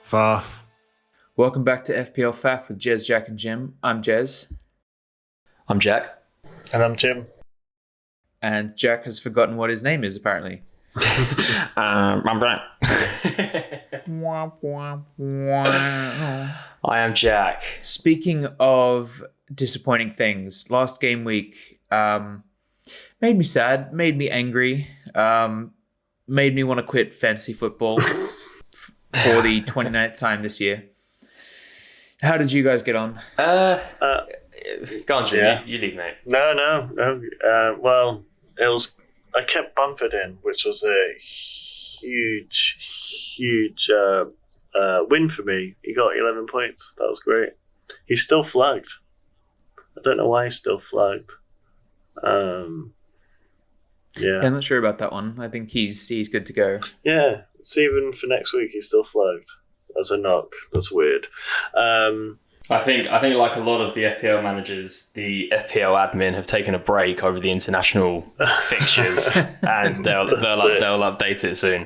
Faff. Welcome back to FPL Faff with Jez, Jack and Jim. I'm Jez. I'm Jack. And I'm Jim. And Jack has forgotten what his name is, apparently. I'm Bruyne. I am Jack. Speaking of disappointing things, last game week made me sad, made me angry, made me want to quit fantasy football for the 29th time this year. How did you guys get on? Go on, Jim. Yeah. You lead, mate. No. Well, it was. I kept Bamford in, which was a huge win for me. He got 11 points. That was great. He's still flagged. I don't know why he's still flagged. Yeah, I'm not sure about that one. I think he's good to go. Yeah, it's even for next week. He's still flagged as a knock. That's weird. I think like a lot of the FPL managers, the FPL admin have taken a break over the international fixtures, and they'll update it soon.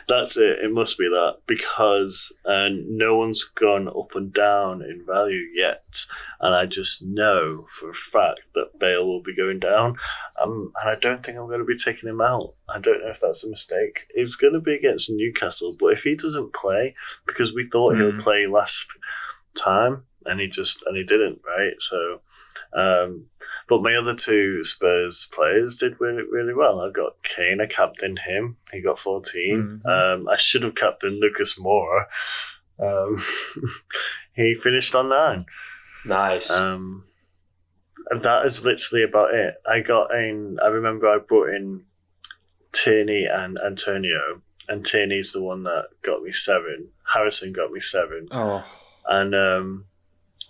That's it. It must be that because no one's gone up and down in value yet, and I just know for a fact that Bale will be going down, and I don't think I'm going to be taking him out. I don't know if that's a mistake. It's going to be against Newcastle, but if he doesn't play, because we thought he would play last time, and he didn't, right? So, but my other two Spurs players did really, really well. I got Kane, I captained him. He got 14. I should have captained Lucas Moura. He finished on 9. Nice. And that is literally about it. I remember I brought in Tierney and Antonio, and Tierney's the one that got me 7. Harrison got me 7.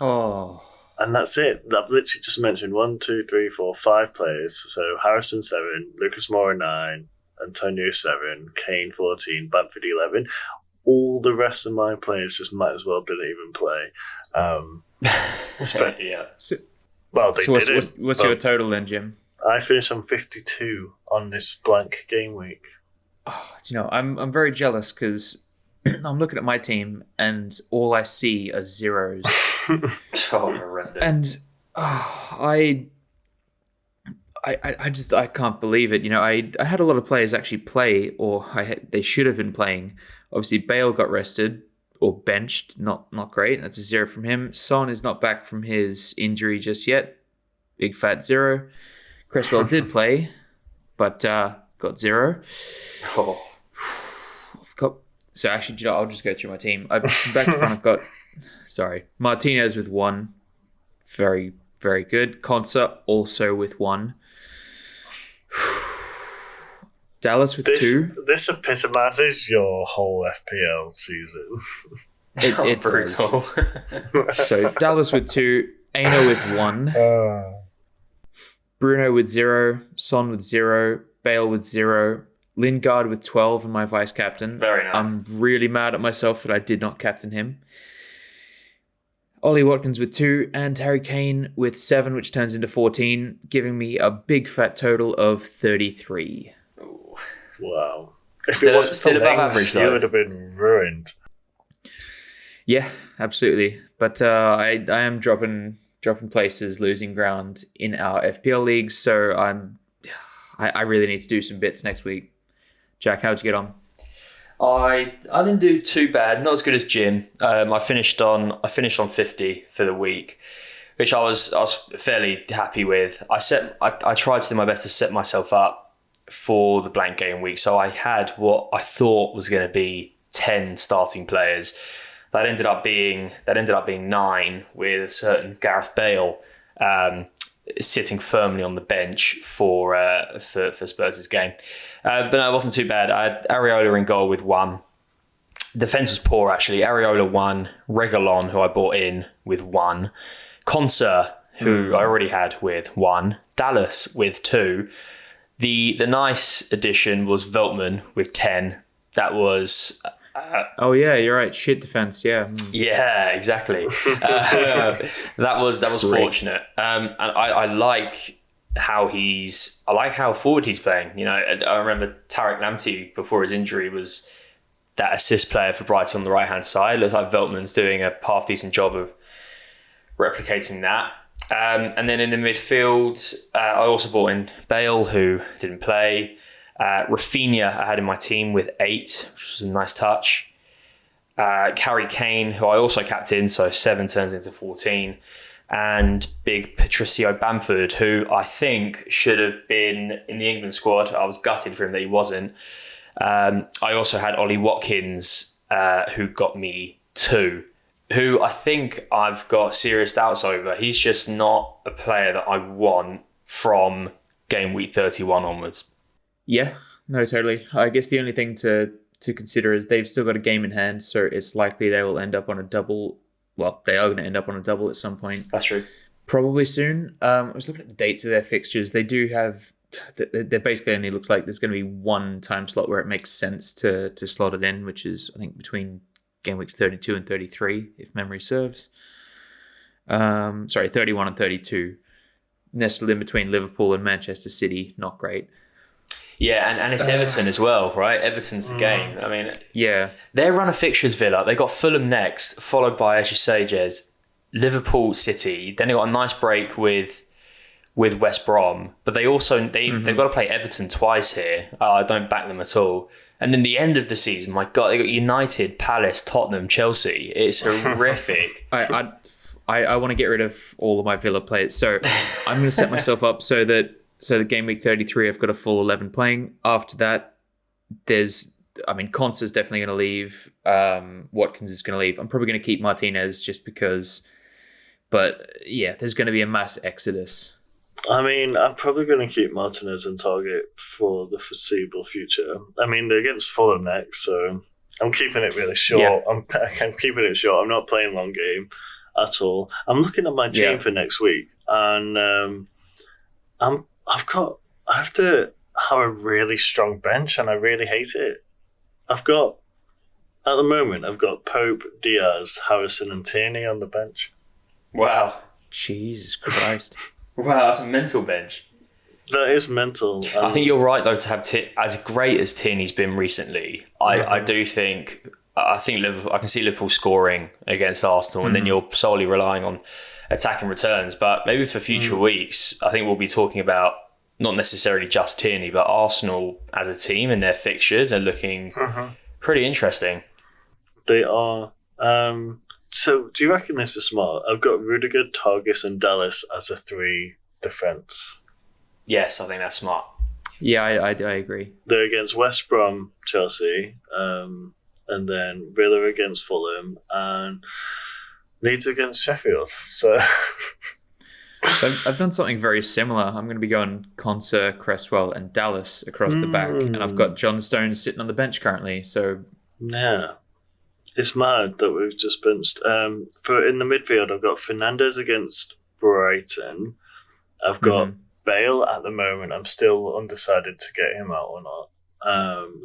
Oh. And that's it. I've literally just mentioned 1, 2, 3, 4, 5 players. So Harrison 7, Lucas Moura 9, Antonio 7, Kane 14, Bamford 11. All the rest of my players just might as well didn't even play. Yeah. What's your total then, Jim? I finished on 52 on this blank game week. Oh, do you know, I'm very jealous because I'm looking at my team and all I see are zeros. Horrendous. And I can't believe it. You know, I had a lot of players actually play, or they should have been playing. Obviously, Bale got rested or benched. Not great. That's a 0 from him. Son is not back from his injury just yet. Big fat 0. Cresswell did play, but got 0. Oh. So actually, you know, I'll just go through my team. Back to front, I've got, Martinez with 1. Very, very good. Konsa also with 1. Dallas with 2. This epitomises your whole FPL season. It does. So Dallas with 2. Aino with 1. Bruno with 0. Son with 0. Bale with 0. Lingard with 12 and my vice captain. Very nice. I'm really mad at myself that I did not captain him. Ollie Watkins with 2 and Harry Kane with 7, which turns into 14, giving me a big fat total of 33. Ooh. Wow. If Still it wasn't above for Lings, average, you though. would have been ruined. Yeah, absolutely. But I am dropping places, losing ground in our FPL leagues, so I really need to do some bits next week. Jack, how'd you get on? I didn't do too bad. Not as good as Jim. I finished on 50 for the week, which I was fairly happy with. I tried to do my best to set myself up for the blank game week. So I had what I thought was going to be 10 starting players. That ended up being 9 with a certain Gareth Bale sitting firmly on the bench for Spurs' game. But no, it wasn't too bad. I had Areola in goal with 1. Defence was poor, actually. Areola 1, Reguilon, who I bought in, with 1. Konsa, who I already had, with 1. Dallas with 2. The nice addition was Veltman with 10. That was... oh yeah, you're right. Shit defense, yeah. Yeah, exactly. That was fortunate. And I like how forward he's playing. You know, I remember Tarek Lamptey before his injury was that assist player for Brighton on the right-hand side. Looks like Veltman's doing a half-decent job of replicating that. And then in the midfield, I also brought in Bale, who didn't play. Rafinha I had in my team with 8, which was a nice touch. Harry Kane, who I also captained, so 7 turns into 14. And big Patricio Bamford, who I think should have been in the England squad. I was gutted for him that he wasn't. I also had Ollie Watkins, who got me 2, who I think I've got serious doubts over. He's just not a player that I want from game week 31 onwards. Yeah, no, totally. I guess the only thing to consider is they've still got a game in hand, so it's likely they will end up on a double. Well, they are going to end up on a double at some point. That's true. Probably soon. I was looking at the dates of their fixtures. They do have... There basically only looks like there's going to be one time slot where it makes sense to slot it in, which is, I think, between game weeks 32 and 33, if memory serves. 31 and 32. Nestled in between Liverpool and Manchester City. Not great. Yeah, and it's Everton as well, right? Everton's the game. I mean, yeah, their run of fixtures, Villa, they got Fulham next, followed by, as you say, Jez, Liverpool, City. Then they got a nice break with West Brom, but they've got to play Everton twice here. I don't back them at all. And then the end of the season, my God, they got United, Palace, Tottenham, Chelsea. It's horrific. I want to get rid of all of my Villa players, so I'm going to set myself up so that game week 33, I've got a full 11 playing. After that, Konsa's definitely going to leave. Watkins is going to leave. I'm probably going to keep Martinez just because. But yeah, there's going to be a mass exodus. I mean, I'm probably going to keep Martinez in target for the foreseeable future. I mean, they're against Fulham next, so I'm keeping it really short. Yeah. I'm keeping it short. I'm not playing long game at all. I'm looking at my team for next week, and I have to have a really strong bench, and I really hate it. At the moment, I've got Pope, Diaz, Harrison, and Tierney on the bench. Wow. Jesus Christ. Wow, that's a mental bench. That is mental. I think you're right, though, to have as great as Tierney's been recently. I do think Liverpool, I can see Liverpool scoring against Arsenal, and then you're solely relying on attacking returns. But maybe for future weeks, I think we'll be talking about not necessarily just Tierney, but Arsenal as a team and their fixtures are looking pretty interesting. They are. So, do you reckon this is smart? I've got Rudiger, Targis, and Dallas as a 3 defence. Yes, I think that's smart. Yeah, I agree. They're against West Brom, Chelsea, and then Villa against Fulham, and Leeds against Sheffield. So, I've done something very similar. I'm going to be going Konsa, Cresswell, and Dallas across the back, and I've got John Stones sitting on the bench currently. So, yeah. It's mad that we've just benched. For in the midfield, I've got Fernandes against Brighton. I've got Bale at the moment. I'm still undecided to get him out or not.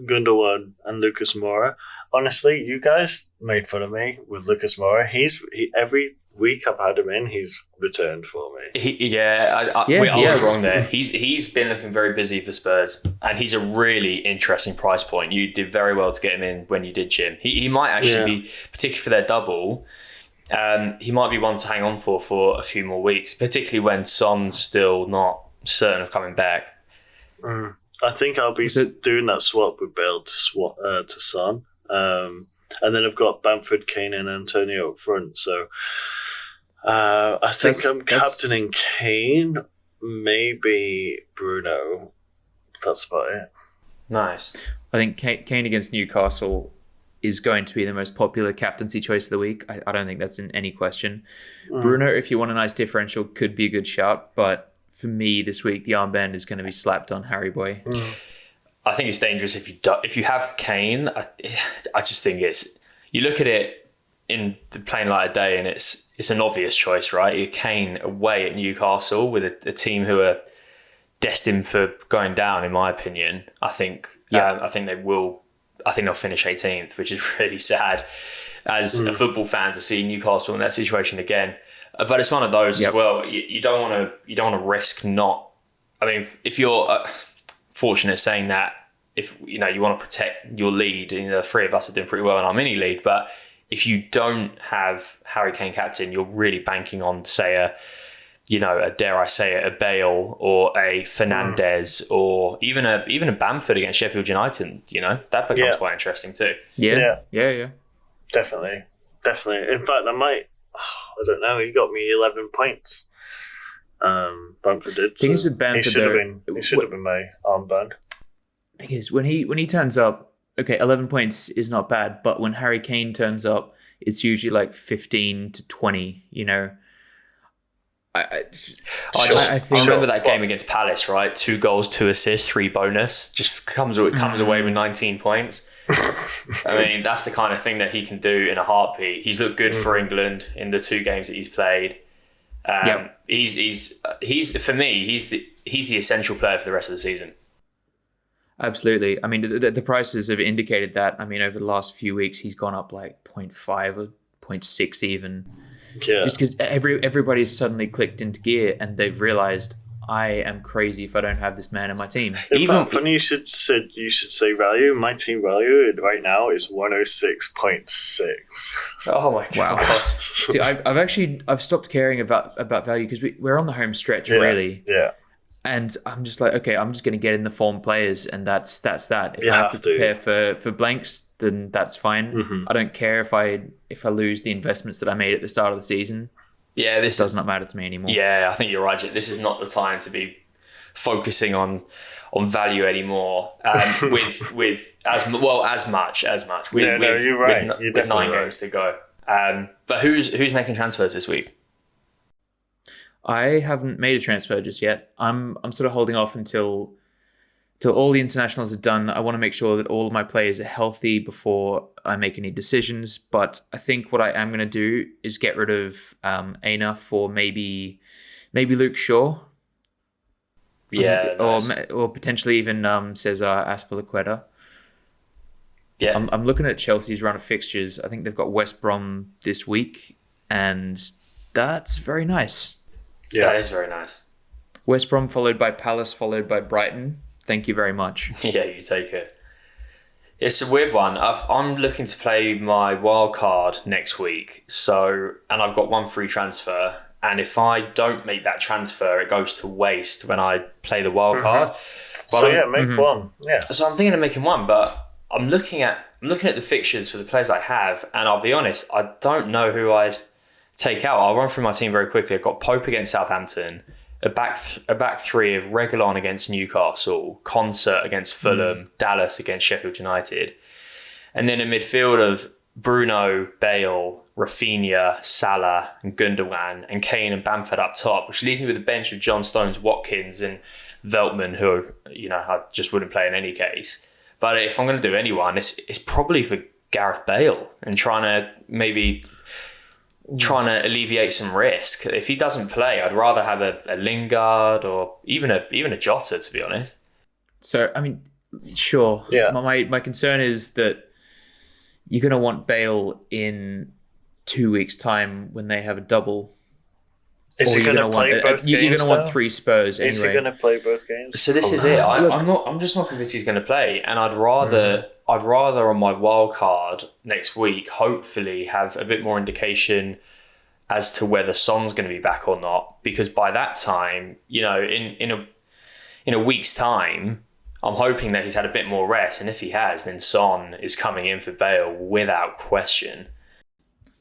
Gundogan and Lucas Moura. Honestly, you guys made fun of me with Lucas Moura. Every week I've had him in, he's returned for me. I was wrong there. He's been looking very busy for Spurs, and he's a really interesting price point. You did very well to get him in when you did, Jim. He might actually be, particularly for their double, he might be one to hang on for a few more weeks, particularly when Son's still not certain of coming back. I think I'll be doing that swap with Bale to Son. And then I've got Bamford, Kane, and Antonio up front. So I think I'm captaining Kane, maybe Bruno. That's about it. Nice. I think Kane against Newcastle is going to be the most popular captaincy choice of the week. I don't think that's in any question. Bruno, if you want a nice differential, could be a good shout. But for me this week, the armband is going to be slapped on Harry Boy. I think it's dangerous if you have Kane. I just think you look at it in the plain light of day, and it's an obvious choice, right? You're Kane away at Newcastle with a team who are destined for going down, in my opinion. I think they will. I think they'll finish 18th, which is really sad as a football fan to see Newcastle in that situation again. But it's one of those as well. You don't want to risk not. I mean, if you're fortunate saying that, if you want to protect your lead, and the three of us are doing pretty well in our mini league, but if you don't have Harry Kane captain, you're really banking on, say, a dare I say it, a Bale or a Fernandes or even a Bamford against Sheffield United. That becomes quite interesting too. Yeah. Definitely. In fact, I don't know. He got me 11 points. Bamford did. Thing is with Bamford, he should have been my armband. Thing is, when he turns up, okay, 11 points is not bad, but when Harry Kane turns up, it's usually like 15 to 20. I remember that game against Palace, right? 2 goals, 2 assists, 3 bonus. Just comes away with 19 points. I mean, that's the kind of thing that he can do in a heartbeat. He's looked good for England in the 2 games that he's played. He's for me, he's the essential player for the rest of the season. Absolutely. I mean, the prices have indicated that. I mean, over the last few weeks, he's gone up like 0.5 or 0.6 even. Yeah. Just because everybody's suddenly clicked into gear and they've realized, I am crazy if I don't have this man in my team. Funny you should say value. My team value right now is 106.6. Oh my god! Wow. See, I've stopped caring about value because we're on the home stretch, really. Yeah. And I'm just like, okay, I'm just going to get in the form players, and that's that. If I have to prepare for blanks, then that's fine. Mm-hmm. I don't care if I lose the investments that I made at the start of the season. Yeah, this does not matter to me anymore. Yeah, I think you're right. This is not the time to be focusing on value anymore. With as much. You're right. With 9 games to go. But who's making transfers this week? I haven't made a transfer just yet. I'm sort of holding off until all the internationals are done. I want to make sure that all of my players are healthy before I make any decisions. But I think what I am going to do is get rid of Aina for maybe Luke Shaw. Yeah, nice. or potentially even Cesar Azpilicueta. Yeah, I'm looking at Chelsea's run of fixtures. I think they've got West Brom this week, and that's very nice. Yeah, that is very nice. West Brom followed by Palace, followed by Brighton. Thank you very much. Yeah, you take it. It's a weird one. I'm looking to play my wild card next week, and I've got 1 free transfer. And if I don't make that transfer, it goes to waste when I play the wild card. But make one. Yeah. So I'm thinking of making one, but I'm looking at the fixtures for the players I have, and I'll be honest, I don't know who I'd take out. I'll run through my team very quickly. I've got Pope against Southampton, a back 3 of Reguilon against Newcastle, Concert against Fulham, Dallas against Sheffield United, and then a midfield of Bruno, Bale, Rafinha, Salah, and Gundogan, and Kane and Bamford up top, which leaves me with a bench of John Stones, Watkins, and Veltman, who I just wouldn't play in any case. But if I'm going to do anyone, it's probably for Gareth Bale and trying to alleviate some risk. If he doesn't play, I'd rather have a Lingard or even a Jota, to be honest. So, I mean, sure. Yeah. My concern is that you're going to want Bale in 2 weeks' time when they have a double. Is he going to play both games? You're going to want 3 Spurs anyway. Is he going to play both games? So this is it. I'm just not convinced he's going to play, and I'd rather on my wild card next week hopefully have a bit more indication as to whether Son's going to be back or not, because by that time, in a week's time, I'm hoping that he's had a bit more rest, and if he has, then Son is coming in for Bale without question.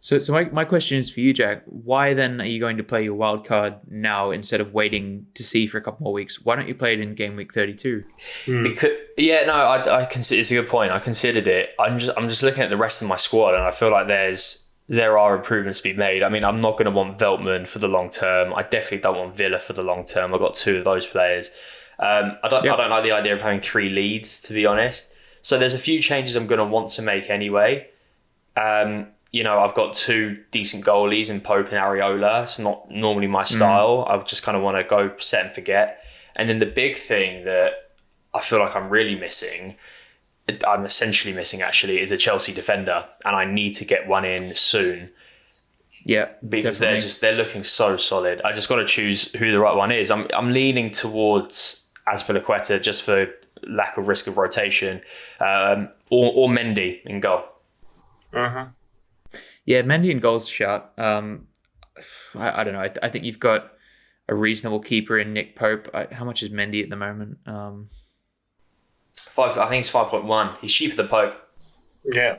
So my question is for you, Jack. Why then are you going to play your wild card now instead of waiting to see for a couple more weeks? Why don't you play it in Gameweek 32? Because I consider it's a good point. I considered it. I'm just looking at the rest of my squad, and I feel like there are improvements to be made. I mean, I'm not going to want Veltman for the long term. I definitely don't want Villa for the long term. I've got 2 of those players. I don't like the idea of having 3 leads, to be honest. So there's a few changes I'm going to want to make anyway. I've got 2 decent goalies in Pope and Areola. It's not normally my style. I just kind of want to go set and forget. And then the big thing that I feel like I'm essentially missing actually, is a Chelsea defender. And I need to get one in soon. Yeah, because definitely. they're looking so solid. I just got to choose who the right one is. I'm leaning towards Azpilicueta just for lack of risk of rotation, or Mendy in goal. Uh-huh. Yeah, Mendy in goal's a shout. I don't know. I think you've got a reasonable keeper in Nick Pope. How much is Mendy at the moment? I think it's 5.1. He's cheaper than Pope. Yeah.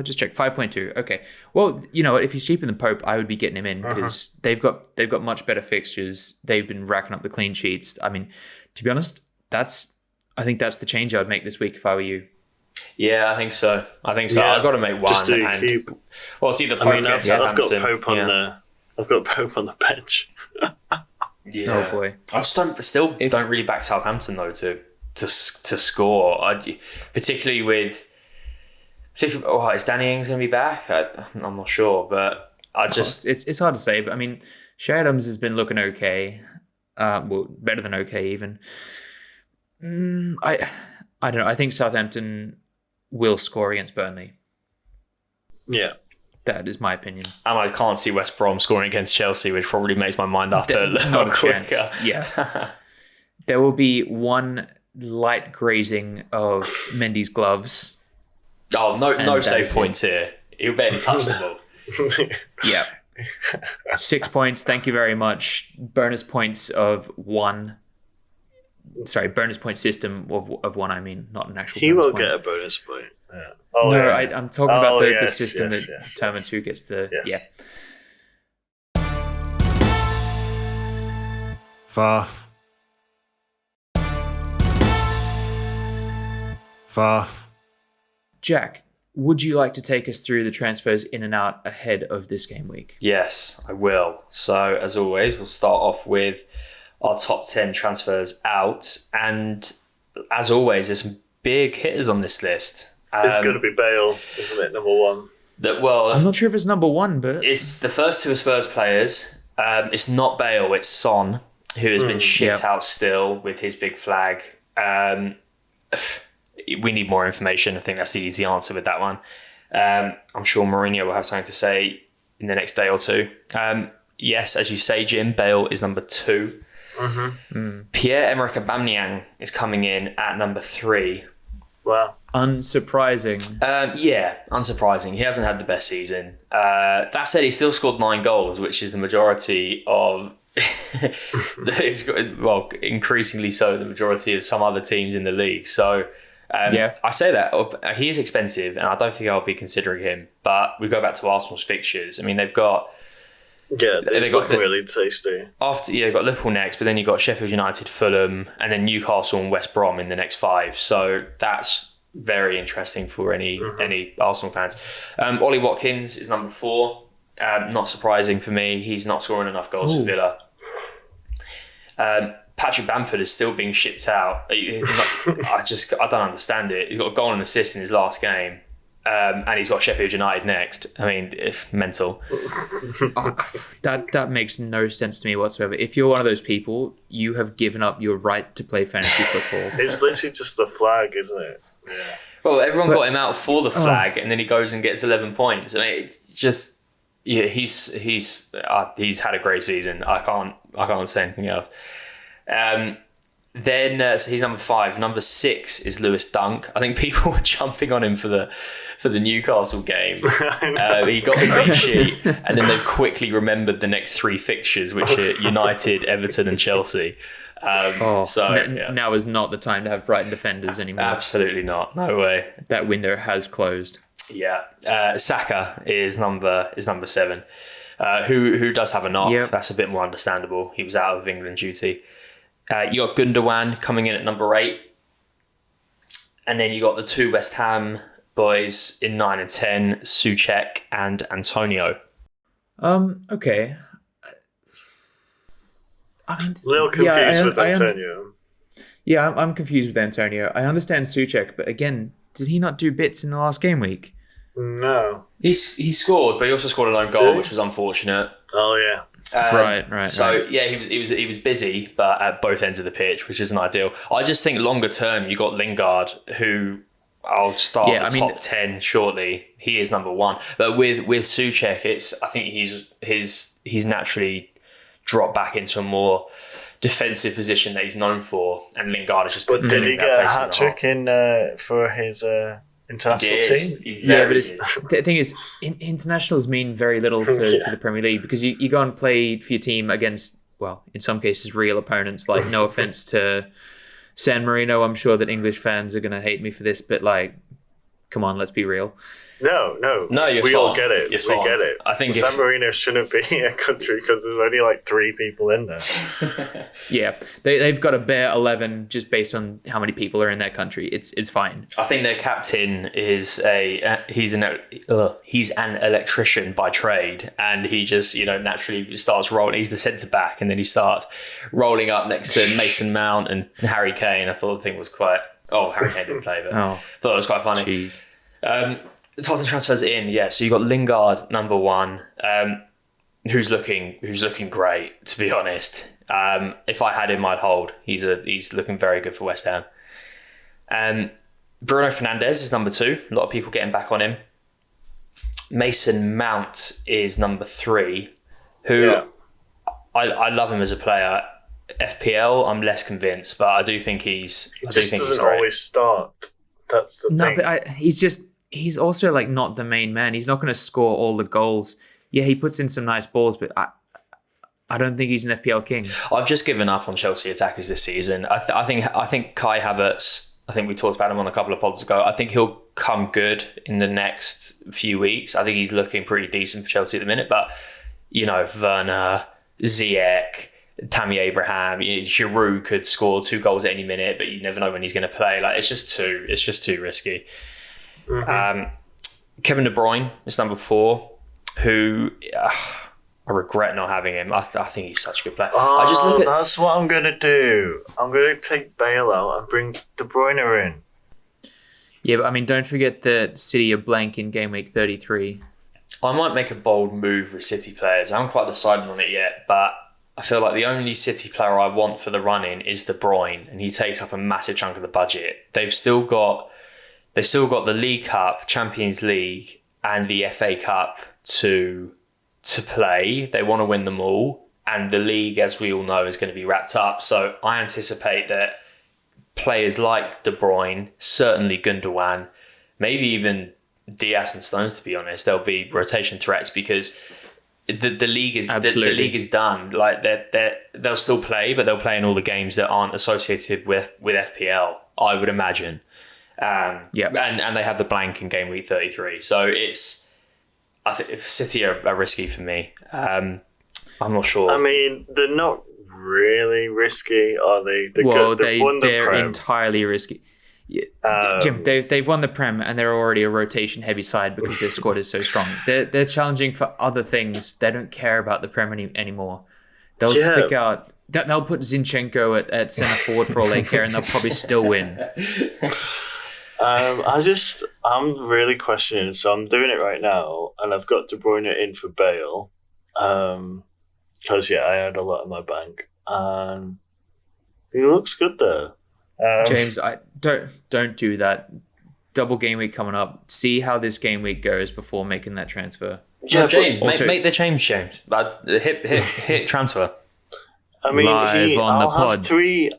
Just check 5.2. Okay. Well, you know what? If he's cheaper than Pope, I would be getting him in because they've got much better fixtures. They've been racking up the clean sheets. I mean, to be honest, I think that's the change I would make this week if I were you. Yeah, I think so. Yeah, I've got to make one. Just do keep. Well, it's either Pope against Southampton. I've got Pope on the bench. Yeah. Oh boy. I just don't really back Southampton though to score. Particularly with. Is Danny Ings going to be back? I'm not sure, but it's hard to say. But I mean, Shea Adams has been looking okay. Well, better than okay even. I don't know. I think Southampton will score against Burnley. Yeah. That is my opinion. And I can't see West Brom scoring against Chelsea, which probably makes my mind up not a chance. Yeah. There will be one light grazing of Mendy's gloves. Oh, no save points here. He'll barely touch the ball. Yeah. 6 points. Thank you very much. Bonus points of 1. Sorry, bonus point system of 1, I mean, not an actual He bonus will point. get a bonus point. Yeah. I'm talking about the yes, system yes, that determines who gets the... Yes. Yeah. Faff. Jack, would you like to take us through the transfers in and out ahead of this game week? Yes, I will. So, as always, we'll start off with our top 10 transfers out. And as always, there's some big hitters on this list. It's going to be Bale, isn't it? Number 1. I'm not sure if it's number 1, but... It's the first 2 are Spurs players. It's not Bale, it's Son, who has been shipped out still with his big flag. We need more information. I think that's the easy answer with that one. I'm sure Mourinho will have something to say in the next day or two. Yes, as you say, Jim, Bale is number 2. Pierre-Emerick Aubameyang is coming in at number 3. Wow. Unsurprising. Yeah, unsurprising. He hasn't had the best season. That said, he still scored 9 goals, which is the majority of... well, increasingly so, the majority of some other teams in the league. So... I say that he is expensive, and I don't think I'll be considering him. But we go back to Arsenal's fixtures. I mean, they've got it's looking really tasty. They've got Liverpool next, but then you've got Sheffield United, Fulham, and then Newcastle and West Brom in the next 5. So that's very interesting for any Arsenal fans. Ollie Watkins is number 4. Not surprising for me. He's not scoring enough goals for Villa. Patrick Bamford is still being shipped out. I don't understand it. He's got a goal and assist in his last game, and he's got Sheffield United next. I mean, if mental. That makes no sense to me whatsoever. If you're one of those people, you have given up your right to play fantasy football. It's literally just the flag, isn't it? Yeah. Well, everyone got him out for the flag, and then he goes and gets 11 points. I mean, he's had a great season. I can't say anything else. So he's number 5. Number 6 is Lewis Dunk. I think people were jumping on him for the Newcastle game. He got the clean sheet, and then they quickly remembered the next 3 fixtures, which are United, Everton, and Chelsea. Now is not the time to have Brighton defenders anymore. Absolutely not. No way. That window has closed. Yeah. Saka is number 7. Who does have a knock. Yep. That's a bit more understandable. He was out of England duty. You got Gundogan coming in at number 8. And then you got the 2 West Ham boys in 9 and 10, Souček and Antonio. Okay. I mean, a little confused with Antonio. I'm confused with Antonio. I understand Souček, but again, did he not do bits in the last game week? No. He scored, but he also scored an own goal, which was unfortunate. Oh yeah. Right. So yeah, he was busy, but at both ends of the pitch, which isn't ideal. I just think longer term, you got Lingard, who I'll start top 10 shortly. He is number 1, but with Souček, I think he's naturally dropped back into a more defensive position that he's known for, and Lingard is just. But did he get a hat trick for his international team? Yeah, but the thing is, internationals mean very little to the Premier League, because you go and play for your team against, well, in some cases, real opponents. Like, no offense to San Marino, I'm sure that English fans are going to hate me for this, but like, come on, let's be real. No, we all get it. We get it. I think San Marino shouldn't be a country because there's only like 3 people in there. Yeah, they've got a bare 11 just based on how many people are in that country. It's fine. I think their captain is he's an electrician by trade, and he just naturally starts rolling. He's the centre back, and then he starts rolling up next to Mason Mount and Harry Kane. I thought the thing was quite. Oh, Harry Kane didn't play, but thought it was quite funny. Jeez. Tottenham transfers in, yeah. So you got Lingard, number 1, who's looking great, to be honest. If I had him, I'd hold. He's looking very good for West Ham. Bruno Fernandes is number 2. A lot of people getting back on him. Mason Mount is number 3, who I love him as a player. FPL, I'm less convinced, but I do think he's. He just doesn't always start. That's the thing. No, but he's also like not the main man. He's not going to score all the goals. Yeah, he puts in some nice balls, but I don't think he's an FPL king. I've just given up on Chelsea attackers this season. I think Kai Havertz. I think we talked about him on a couple of pods ago. I think he'll come good in the next few weeks. I think he's looking pretty decent for Chelsea at the minute. But Werner, Ziyech, Tammy Abraham, Giroud could score 2 goals at any minute, but you never know when he's going to play. Like, it's just too risky. Mm-hmm. Kevin De Bruyne is number 4, who I regret not having him. I think he's such a good player. That's what I'm going to do. I'm going to take Bale out and bring De Bruyne in. Yeah, but I mean, don't forget that City are blank in game week 33. I might make a bold move with City players. I haven't quite decided on it yet, but I feel like the only City player I want for the run-in is De Bruyne, and he takes up a massive chunk of the budget. They've still got the League Cup, Champions League, and the FA Cup to play. They want to win them all, and the league, as we all know, is going to be wrapped up. So I anticipate that players like De Bruyne, certainly Gundogan, maybe even Diaz and Stones, to be honest, there'll be rotation threats because the league is the league is done. Like they'll still play, but they'll play in all the games that aren't associated with FPL, I would imagine. And they have the blank in game week 33. So I think City are risky for me. I'm not sure. I mean, they're not really risky, are they? They're entirely risky. Yeah. Jim, they've won the Prem and they're already a rotation heavy side because their squad is so strong. They're challenging for other things. They don't care about the Prem anymore. They'll stick out. They'll put Zinchenko at centre forward for all they care, and they'll probably still win. I'm really questioning. So I'm doing it right now, and I've got De Bruyne in for Bale, because I had a lot in my bank, and he looks good there. James, I don't do that. Double game week coming up. See how this game week goes before making that transfer. Yeah, no, James, make the change, James. Hit transfer. I mean, I'll have 3 weeks.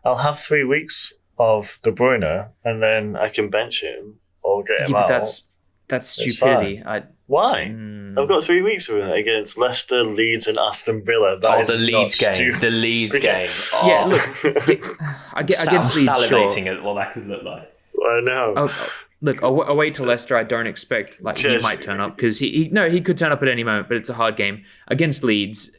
I'll have 3 weeks of De Bruyne, and then I can bench him or get him out. That's stupidity. Why? I've got 3 weeks of it against Leicester, Leeds, and Aston Villa. The Leeds game. The Leeds game. Oh. Yeah, look. Against Leeds, salivating at what that could look like. I know. Look, away to Leicester, I don't expect he might turn up because he could turn up at any moment, but it's a hard game against Leeds.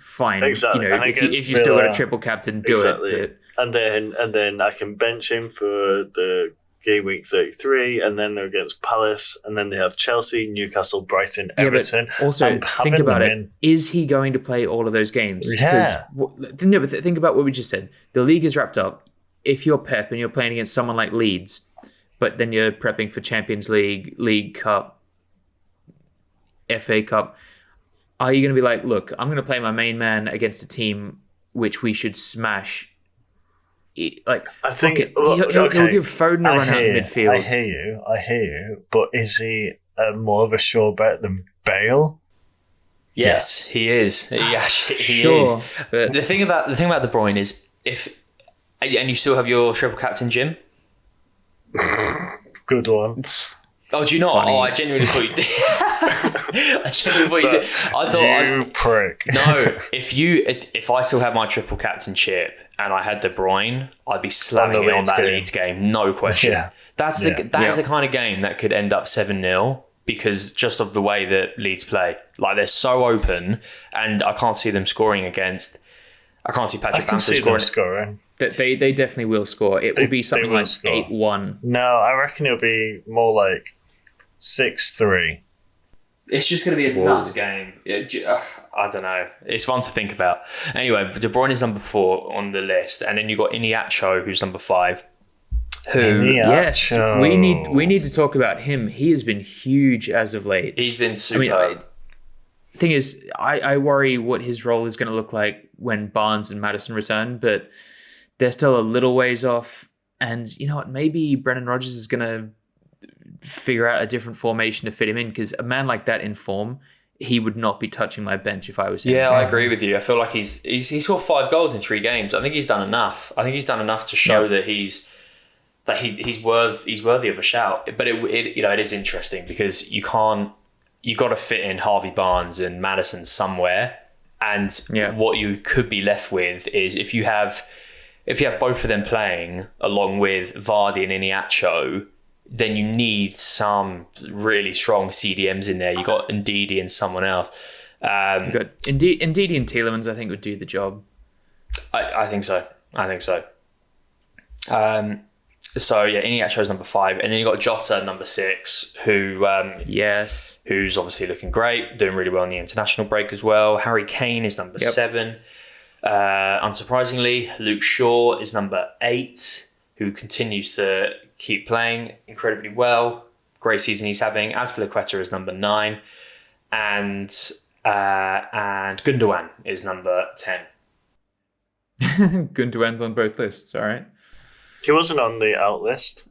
Fine, exactly. If you still got a triple captain, do it. And then I can bench him for the game week 33, and then they're against Palace, and then they have Chelsea, Newcastle, Brighton, Everton. But also, think about it. Is he going to play all of those games? Yeah. But think about what we just said. The league is wrapped up. If you're Pep and you're playing against someone like Leeds, but then you're prepping for Champions League, League Cup, FA Cup, are you going to be like, look, I'm going to play my main man against a team which we should smash? Like, I think he'll give Foden a run out in midfield. I hear you. But is he more of a sure bet than Bale? Yes, he is. He Sure, is. but The thing about De Bruyne is and you still have your triple captain, Jim. Good one. Oh, do you not? Funny. Oh, I genuinely thought you did. I genuinely thought you did. I thought You prick. no. If I still had my triple captain chip and I had De Bruyne, I'd be slamming it on that Leeds game, no question. Yeah. That is the kind of game that could end up 7-0 because just of the way that Leeds play. Like, they're so open, and I can't see them scoring against. I can't see Patrick Bamford scoring. they definitely will score. It will be something like score. 8-1. No, I reckon it'll be more like 6-3. It's just going to be a nuts game. I don't know. It's one to think about. Anyway, De Bruyne is number 4 on the list, and then you've got Iniacho, who's number 5. Yes, we need to talk about him. He has been huge as of late. He's been superb. Thing is, I worry what his role is going to look like when Barnes and Maddison return, but they're still a little ways off. And you know what? Maybe Brendan Rodgers is going to figure out a different formation to fit him in, because a man like that in form, he would not be touching my bench if I was him. Yeah, I agree with you. I feel like he's scored 5 goals in 3 games. I think he's done enough. I think he's done enough to show that he's worthy of a shout. But it is interesting because you've got to fit in Harvey Barnes and Maddison somewhere. And what you could be left with is if you have both of them playing along with Vardy and Iniacho, then you need some really strong CDMs in there. You got Ndidi and someone else. Good. Ndidi and Tielemans, I think, would do the job. I think so. So yeah, Iniacho's number 5, and then you got Jota number 6, who's obviously looking great, doing really well in the international break as well. Harry Kane is number 7. Unsurprisingly, Luke Shaw is number 8, who continues to keep playing incredibly well. Great season he's having. Azpilicueta is number 9, and Gundogan is number 10. Gundogan's on both lists. All right. He wasn't on the out list.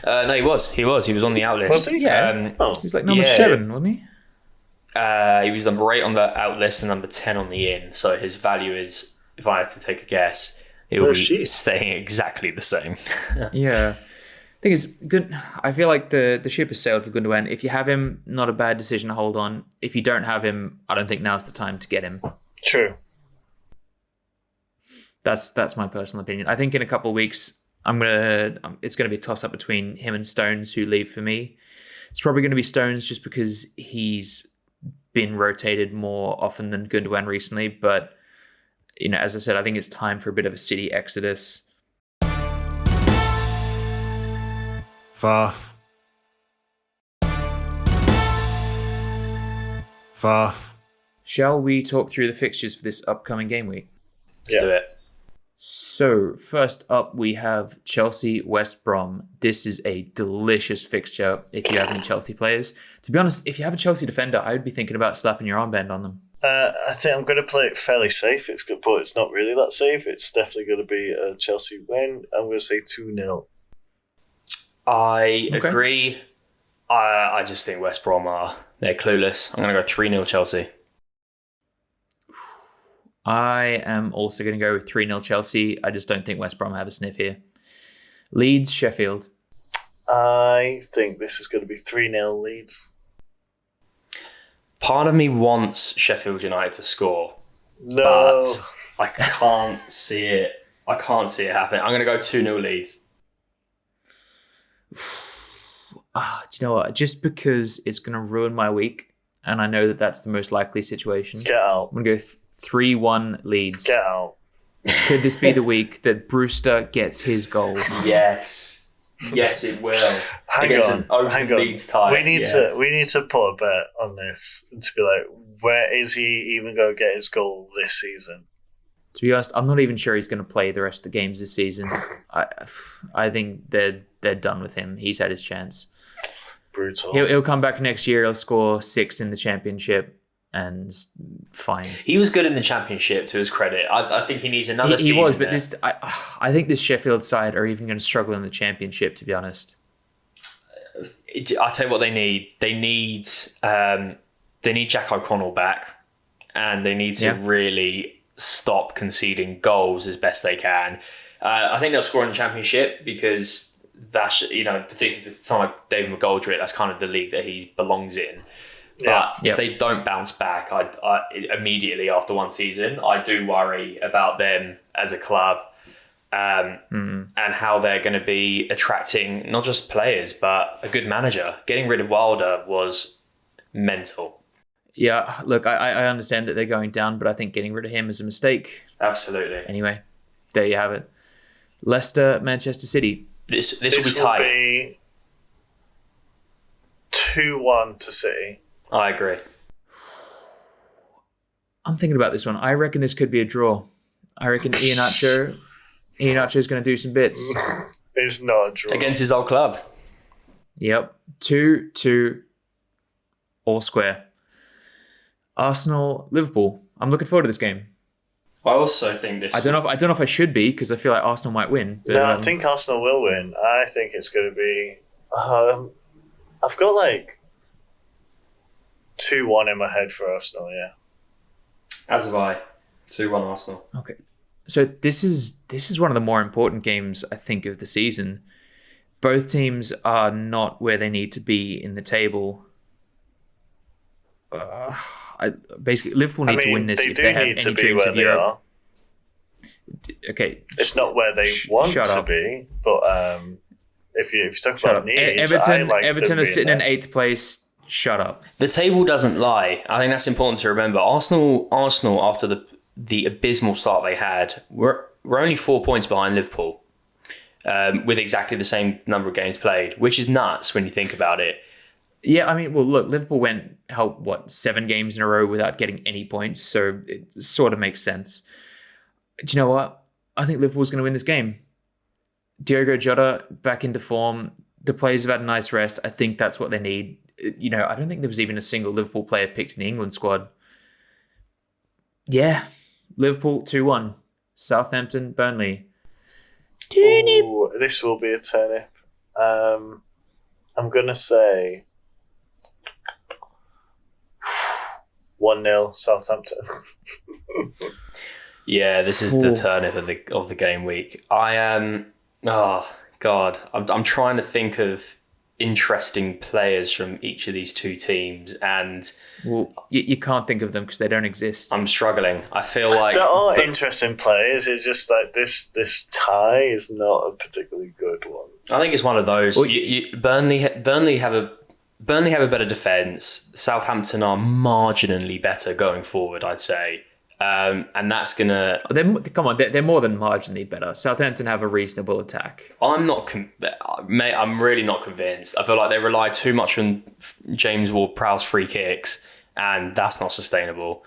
No, he was. He was on the out list. Was he? Yeah. He was like number 7, wasn't he? He was number 8 on the out list and number 10 on the in. So his value is, if I had to take a guess, it will be staying exactly the same. Yeah. Thing is, good. I feel like the ship has sailed for Gundogan. If you have him, not a bad decision to hold on. If you don't have him, I don't think now's the time to get him. True. That's my personal opinion. I think in a couple of weeks, it's gonna be a toss up between him and Stones, who leave for me. It's probably gonna be Stones just because he's been rotated more often than Gundogan recently. But as I said, I think it's time for a bit of a City exodus. Faff. Shall we talk through the fixtures for this upcoming game week? Let's do it. So, first up, we have Chelsea West Brom. This is a delicious fixture if you have any Chelsea players. To be honest, if you have a Chelsea defender, I would be thinking about slapping your armband on them. I think I'm going to play it fairly safe. It's good, but it's not really that safe. It's definitely going to be a Chelsea win. I'm going to say 2-0. I agree. I just think West Brom they're clueless. I'm going to go 3-0 Chelsea. I am also going to go with 3-0 Chelsea. I just don't think West Brom have a sniff here. Leeds, Sheffield. I think this is going to be 3-0 Leeds. Part of me wants Sheffield United to score. No. But I can't see it. I can't see it happening. I'm going to go 2-0 Leeds. Do you know what? Just because it's going to ruin my week, and I know that that's the most likely situation. Get out. I'm going to go 3-1 Leeds. Get out. Could this be the week that Brewster gets his goals? Yes. Yes, it will. Hang on. Leeds tie. We need to put a bet on this to be like, where is he even going to get his goal this season? To be honest, I'm not even sure he's going to play the rest of the games this season. I think they're done with him. He's had his chance. Brutal. He'll come back next year. He'll score 6 in the championship, and fine. He was good in the championship, to his credit. I think he needs another season. He was, but there. I think this Sheffield side are even going to struggle in the championship, to be honest. I'll tell you what they need. They need they need Jack O'Connell back, and they need to really stop conceding goals as best they can. I think they'll score in the Championship because that's, particularly for someone like David McGoldrick, that's kind of the league that he belongs in. But if they don't bounce back I immediately after one season, I do worry about them as a club and how they're going to be attracting not just players, but a good manager. Getting rid of Wilder was mental. Yeah, look, I understand that they're going down, but I think getting rid of him is a mistake. Absolutely. Anyway, there you have it. Leicester, Manchester City. This will be tight. Will be 2-1 to City. I agree. I'm thinking about this one. I reckon this could be a draw. I reckon Iheanacho is going to do some bits. It's not a draw. Against his old club. Yep. 2-2 all square. Arsenal, Liverpool. I'm looking forward to this game. I also think this. I don't know if I should be because I feel like Arsenal might win. But, no, I think Arsenal will win. I think it's going to be. I've got 2-1 in my head for Arsenal. Yeah. As have I. 2-1 Arsenal. Okay. So this is one of the more important games, I think, of the season. Both teams are not where they need to be in the table. Basically, Liverpool need to win this if they have any dreams of Europe. Okay. It's not where they want to be, but if you talk about needs, Everton are sitting in 8th place. Shut up. The table doesn't lie. I think that's important to remember. Arsenal after the abysmal start they had, we're only 4 points behind Liverpool, with exactly the same number of games played, which is nuts when you think about it. Yeah, I mean, well, look, Liverpool went 7 games in a row without getting any points, so it sort of makes sense. Do you know what? I think Liverpool's going to win this game. Diogo Jota back into form. The players have had a nice rest. I think that's what they need. I don't think there was even a single Liverpool player picked in the England squad. Yeah, Liverpool 2-1. Southampton, Burnley. Ooh, this will be a turnip. I'm going to say 1-0 Southampton. Yeah, this is the turnip of the game week. I am. Oh God, I'm trying to think of interesting players from each of these two teams, and you can't think of them because they don't exist. I'm struggling. I feel like there are interesting players. It's just like this tie is not a particularly good one. I think it's one of those. Burnley have a better defence. Southampton are marginally better going forward, I'd say. And that's gonna. They're more than marginally better. Southampton have a reasonable attack. I'm not, mate. I'm really not convinced. I feel like they rely too much on James Ward-Prowse free kicks, and that's not sustainable.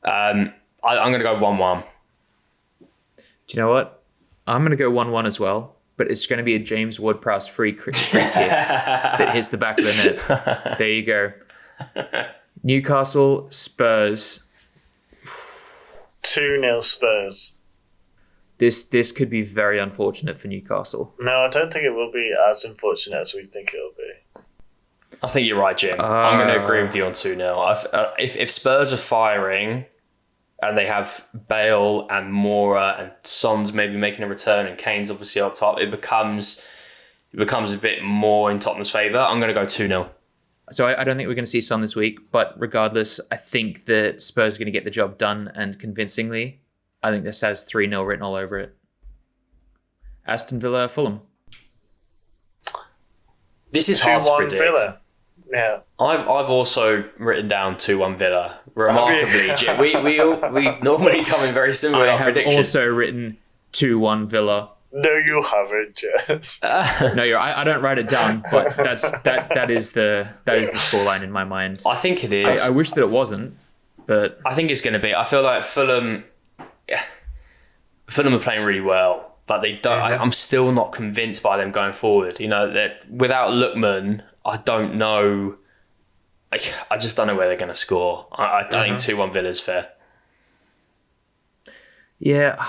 I'm gonna go 1-1. Do you know what? I'm gonna go 1-1 as well. But it's going to be a James Ward-Prowse free kick that hits the back of the net. There you go. Newcastle, Spurs. 2-0 Spurs. This could be very unfortunate for Newcastle. No, I don't think it will be as unfortunate as we think it'll be. I think you're right, Jim. I'm going to agree with you on 2-0. If Spurs are firing and they have Bale and Moura and Son's maybe making a return and Kane's obviously on top, it becomes a bit more in Tottenham's favour. I'm going to go 2-0. So I don't think we're going to see Son this week, but regardless, I think that Spurs are going to get the job done, and convincingly. I think this has 3-0 written all over it. Aston Villa, Fulham. This is hard to predict. Villa. Yeah. I've also written down 2-1 Villa. Remarkably, Jim, we normally come in very similar with our predictions. I have also written 2-1 Villa. No, you haven't, Jess. No, I don't write it down, but that is the scoreline in my mind. I think it is. I wish that it wasn't, but I think it's going to be. I feel like Fulham are playing really well, but they don't. I'm still not convinced by them going forward. That without Lookman, I don't know. I just don't know where they're going to score. I think 2-1 Villa's fair. Yeah.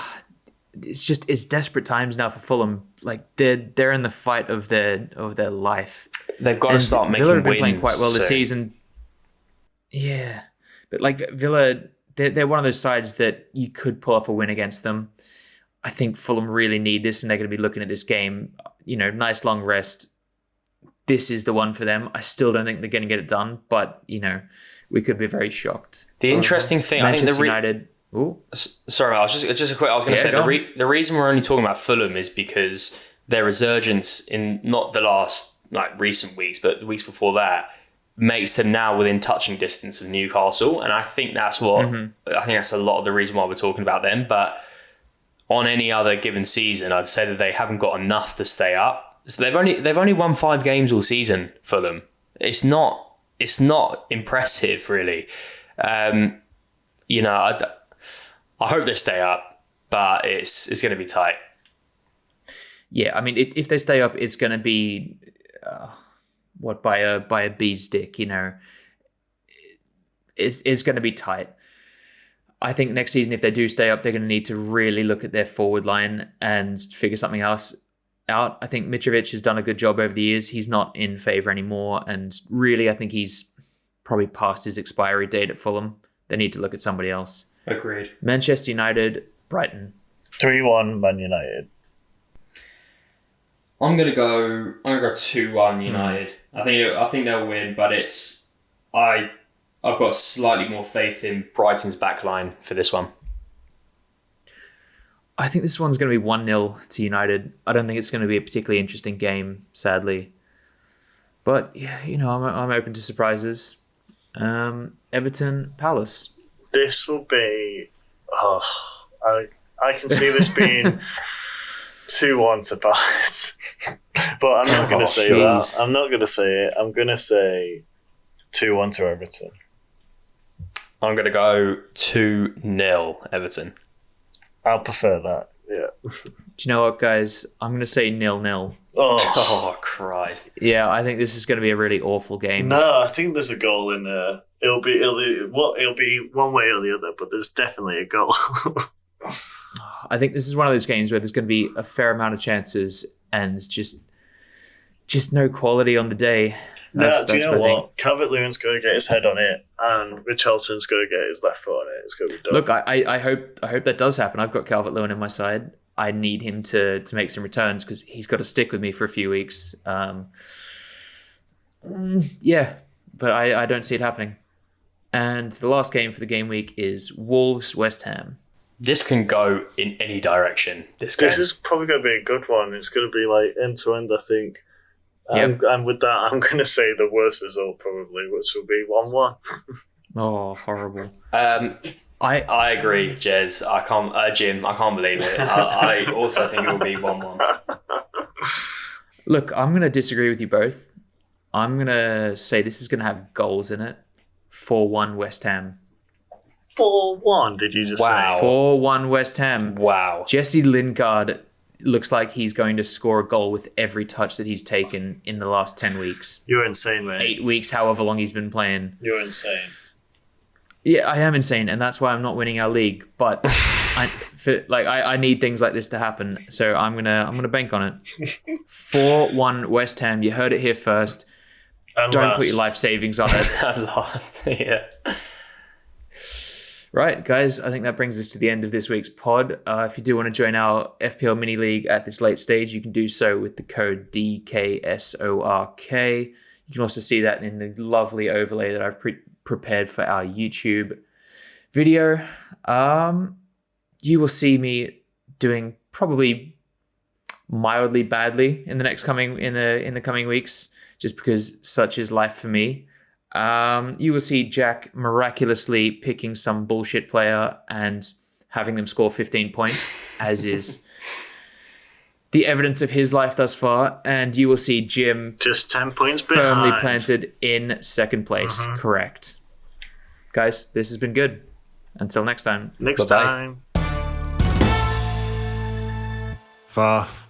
It's desperate times now for Fulham. Like they're in the fight of their life. They've got to start making Villa have been wins. playing quite well this season. Yeah, but like Villa, they're one of those sides that you could pull off a win against them. I think Fulham really need this, and they're going to be looking at this game. Nice long rest. This is the one for them. I still don't think they're going to get it done, but we could be very shocked. The interesting thing, I think Manchester United. Ooh. Sorry, I was just a quick. I was going to say the reason we're only talking about Fulham is because their resurgence in not the last recent weeks, but the weeks before that, makes them now within touching distance of Newcastle, and I think that's what I think that's a lot of the reason why we're talking about them. But on any other given season, I'd say that they haven't got enough to stay up. So they've only won 5 games all season, Fulham. It's not impressive, really. I hope they stay up, but it's going to be tight. Yeah, I mean, if they stay up, it's going to be by a bee's dick. It's going to be tight. I think next season, if they do stay up, they're going to need to really look at their forward line and figure something else out. I think Mitrovic has done a good job over the years. He's not in favour anymore, and really, I think he's probably past his expiry date at Fulham. They need to look at somebody else. Agreed. Manchester United, Brighton. 3-1 Man United. I'm gonna go 2-1 United. I think they'll win, but I've got slightly more faith in Brighton's backline for this one. I think this one's going to be 1-0 to United. I don't think it's going to be a particularly interesting game, sadly. But, I'm open to surprises. Everton, Palace. This will be... I can see this being 2-1 to Palace. But I'm not going to say that. I'm not going to say it. I'm going to say 2-1 to Everton. I'm going to go 2-0 Everton. I'll prefer that, yeah. Do you know what, guys? I'm going to say 0-0. Oh, Christ. Yeah, I think this is going to be a really awful game. No, I think there's a goal in there. It'll be one way or the other, but there's definitely a goal. I think this is one of those games where there's going to be a fair amount of chances and just no quality on the day. Do you know what? Calvert-Lewin's going to get his head on it, and Richardson's going to get his left foot on it. It's going to be done. Look, I hope that does happen. I've got Calvert-Lewin on my side. I need him to make some returns because he's got to stick with me for a few weeks. Yeah, but I don't see it happening. And the last game for the game week is Wolves-West Ham. This can go in any direction. This is probably going to be a good one. It's going to be end to end, I think. Yep. And with that, I'm going to say the worst result probably, which will be 1-1. Oh, horrible. I agree, Jez. Jim, I can't believe it. I also think it will be 1-1. Look, I'm going to disagree with you both. I'm going to say this is going to have goals in it. 4-1 West Ham. 4-1, did you just say? 4-1 West Ham. Wow. Jesse Lingard looks like he's going to score a goal with every touch that he's taken in the last 10 weeks. You're insane, mate. 8 weeks, however long he's been playing. You're insane. Yeah, I am insane, and that's why I'm not winning our league. But I need things like this to happen, so I'm gonna bank on it. 4-1 West Ham. You heard it here first. Don't put your life savings on it. At last, yeah. Right, guys, I think that brings us to the end of this week's pod. If you do want to join our FPL mini league at this late stage, you can do so with the code DKSORK. You can also see that in the lovely overlay that I've prepared for our YouTube video. You will see me doing probably mildly badly in the coming weeks, just because such is life for me. You will see Jack miraculously picking some bullshit player and having them score 15 points, as is the evidence of his life thus far. And you will see Jim just 10 points behind, firmly planted in second place. Mm-hmm. Correct. Guys, this has been good. Until next time. Next time. Faff.